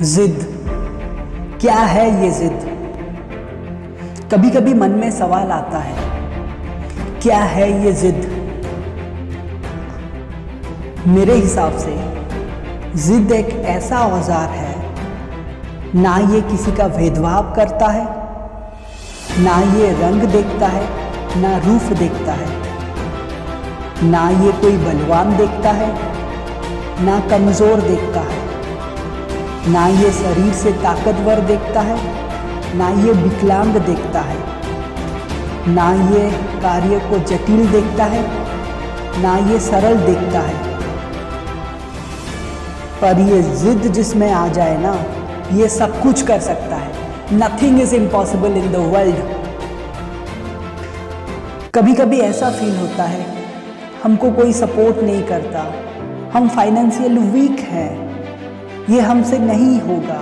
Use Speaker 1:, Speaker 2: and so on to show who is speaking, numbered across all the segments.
Speaker 1: जिद, क्या है ये जिद? कभी कभी मन में सवाल आता है, क्या है ये जिद? मेरे हिसाब से जिद एक ऐसा औजार है, ना ये किसी का भेदभाव करता है, ना ये रंग देखता है, ना रूप देखता है, ना ये कोई बलवान देखता है, ना कमजोर देखता है, ना ये शरीर से ताकतवर देखता है, ना ये विकलांग देखता है, ना ये कार्य को जटिल देखता है, ना ये सरल देखता है। पर ये जिद जिसमें आ जाए ना, ये सब कुछ कर सकता है। Nothing is impossible in the world. कभी कभी ऐसा फील होता है, हमको कोई सपोर्ट नहीं करता, हम फाइनेंशियल वीक हैं, ये हमसे नहीं होगा,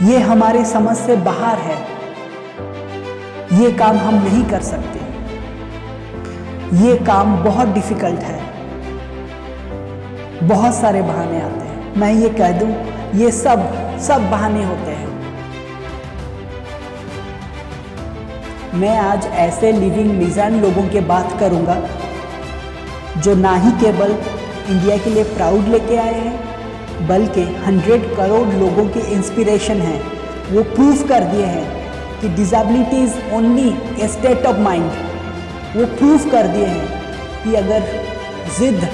Speaker 1: ये हमारे समझ से बाहर है, ये काम हम नहीं कर सकते, ये काम बहुत डिफिकल्ट है। बहुत सारे बहाने आते हैं। मैं ये कह दूं, ये सब बहाने होते हैं। मैं आज ऐसे लिविंग लीजेंड लोगों की बात करूंगा जो ना ही केवल इंडिया के लिए प्राउड लेके आए हैं, बल्कि 100 करोड़ लोगों की इंस्पिरेशन है। वो प्रूव कर दिए हैं कि disability is only A state of mind. वो प्रूव कर दिए हैं कि अगर जिद,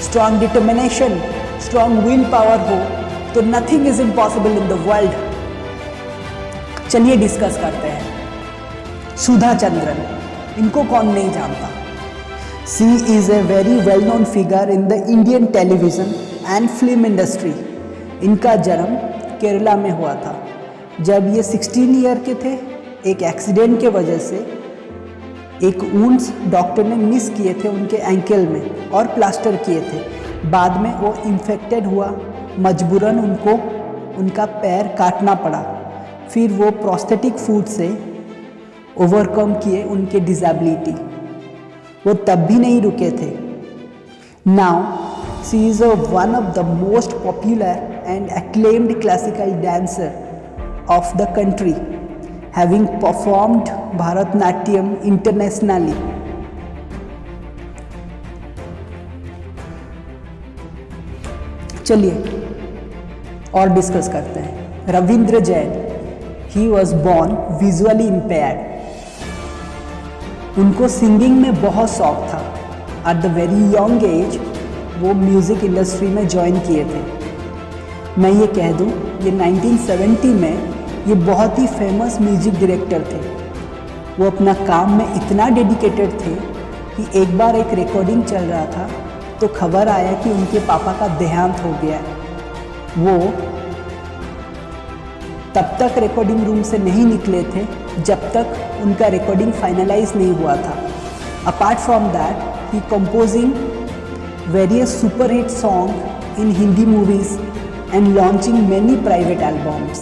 Speaker 1: strong determination, strong will power हो तो nothing is impossible in the world. चलिए डिस्कस करते हैं। सुधा चंद्रन, इनको कौन नहीं जानता। She is a very well known figure in the Indian television and film industry. इनका जन्म केरला में हुआ था। जब ये 16 ईयर के थे, एक एक्सीडेंट के वजह से एक वुंड्स डॉक्टर ने मिस किए थे उनके एंकल में और प्लास्टर किए थे। बाद में वो इन्फेक्टेड हुआ, मजबूरन उनको उनका पैर काटना पड़ा। फिर वो प्रोस्थेटिक फूड से ओवरकम किए उनके डिसेबिलिटी। वो तब भी नहीं रुके थे। Now she is one of the most popular and acclaimed classical dancer of the country, having performed Bharatnatyam internationally. चलिए और डिस्कस करते हैं। Ravindra Jain, he was born visually impaired. उनको सिंगिंग में बहुत शौक था। At the very young age वो म्यूज़िक इंडस्ट्री में ज्वाइन किए थे। मैं ये कह दूं, ये 1970 में ये बहुत ही फेमस म्यूज़िक डायरेक्टर थे। वो अपना काम में इतना डेडिकेटेड थे कि एक बार एक रिकॉर्डिंग चल रहा था तो खबर आया कि उनके पापा का देहांत हो गया। वो तब तक रिकॉर्डिंग रूम से नहीं निकले थे जब तक उनका रिकॉर्डिंग फाइनलाइज नहीं हुआ था। Apart from that, he composing various super hit song in Hindi movies and launching many private albums.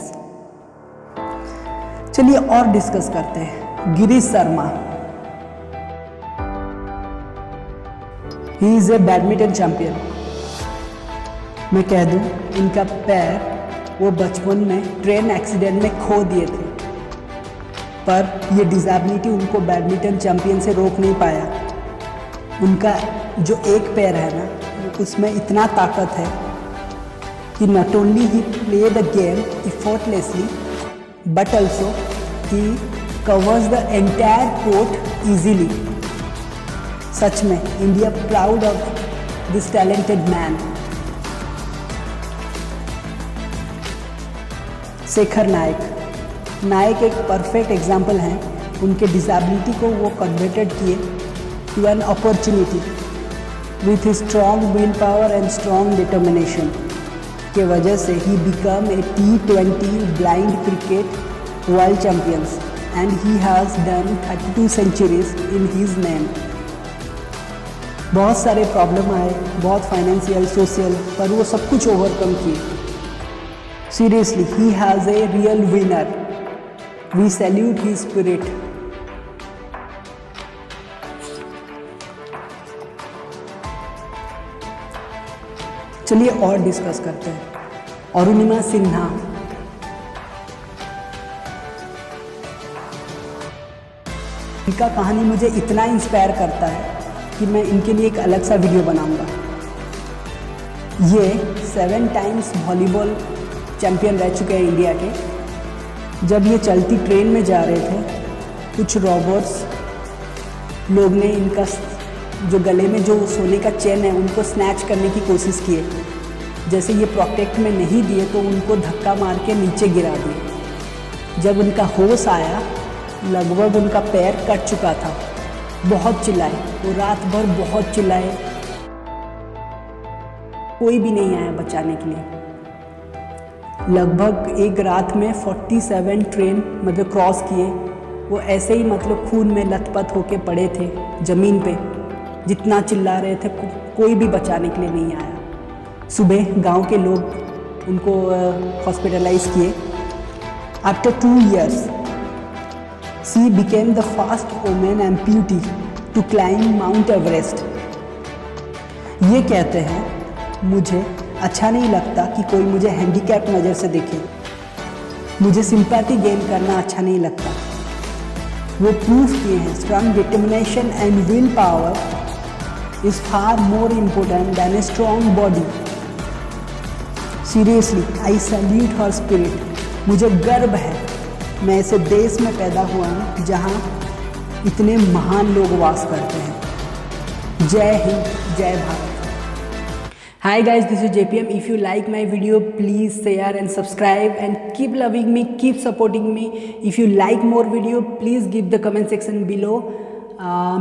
Speaker 1: चलिए और डिस्कस करते हैं। Girish Sharma, he is A badminton champion. मैं कह दूं, इनका पैर वो बचपन में ट्रेन एक्सीडेंट में खो दिए थे, पर ये डिसेबिलिटी उनको बैडमिंटन चैंपियन से रोक नहीं पाया। उनका जो एक पैर है ना, उसमें इतना ताकत है कि not only he play the game effortlessly but also he covers the entire court easily. सच में India proud of this talented man. Shekhar Nayak एक परफेक्ट एग्जाम्पल हैं। उनके डिसेबिलिटी को वो कन्वर्टेड किए to an opportunity with strong will power and strong determination के वजह से he become a T20 blind cricket world champions and he has done 32 centuries in his name. बहुत सारे प्रॉब्लम आए, बहुत फाइनेंशियल, सोशल, पर वो सब कुछ ओवरकम किए। Seriously, he has a real winner. We salute his spirit. चलिए और डिस्कस करते हैं। अरुणिमा सिन्हा, इनका कहानी मुझे इतना इंस्पायर करता है कि मैं इनके लिए एक अलग सा वीडियो बनाऊंगा। ये 7 टाइम्स वॉलीबॉल चैम्पियन रह चुके हैं इंडिया के। जब ये चलती ट्रेन में जा रहे थे, कुछ रॉबर्स लोग ने इनका जो गले में जो सोने का चेन है उनको स्नैच करने की कोशिश की। जैसे ये प्रोटेक्ट में नहीं दिए तो उनको धक्का मार के नीचे गिरा दिए। जब उनका होश आया, लगभग उनका पैर कट चुका था। बहुत चिल्लाए, वो रात भर बहुत चिल्लाए, कोई भी नहीं आया बचाने के लिए। लगभग एक रात में 47 ट्रेन मतलब क्रॉस किए। वो ऐसे ही मतलब खून में लथपथ होके पड़े थे ज़मीन पे। जितना चिल्ला रहे थे कोई भी बचाने के लिए नहीं आया। सुबह गांव के लोग उनको हॉस्पिटलाइज किए। After 2 years she became the first woman amputee to climb Mount Everest। ये कहते हैं, मुझे अच्छा नहीं लगता कि कोई मुझे हैंडीकैप नज़र से देखे। मुझे सिंपैथी गेन करना अच्छा नहीं लगता। वो प्रूफ किए हैं strong determination and will power is far more important than a strong body. Seriously I salute her spirit. मुझे गर्व है मैं ऐसे देश में पैदा हुआ हूँ जहाँ इतने महान लोग वास करते हैं। जय हिंद, जय Bharat. Hi guys, this is JPM. If you like my video, please share and subscribe and keep loving me, keep supporting me. If you like more video, please give the comment section below.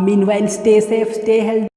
Speaker 1: Meanwhile, stay safe, stay healthy.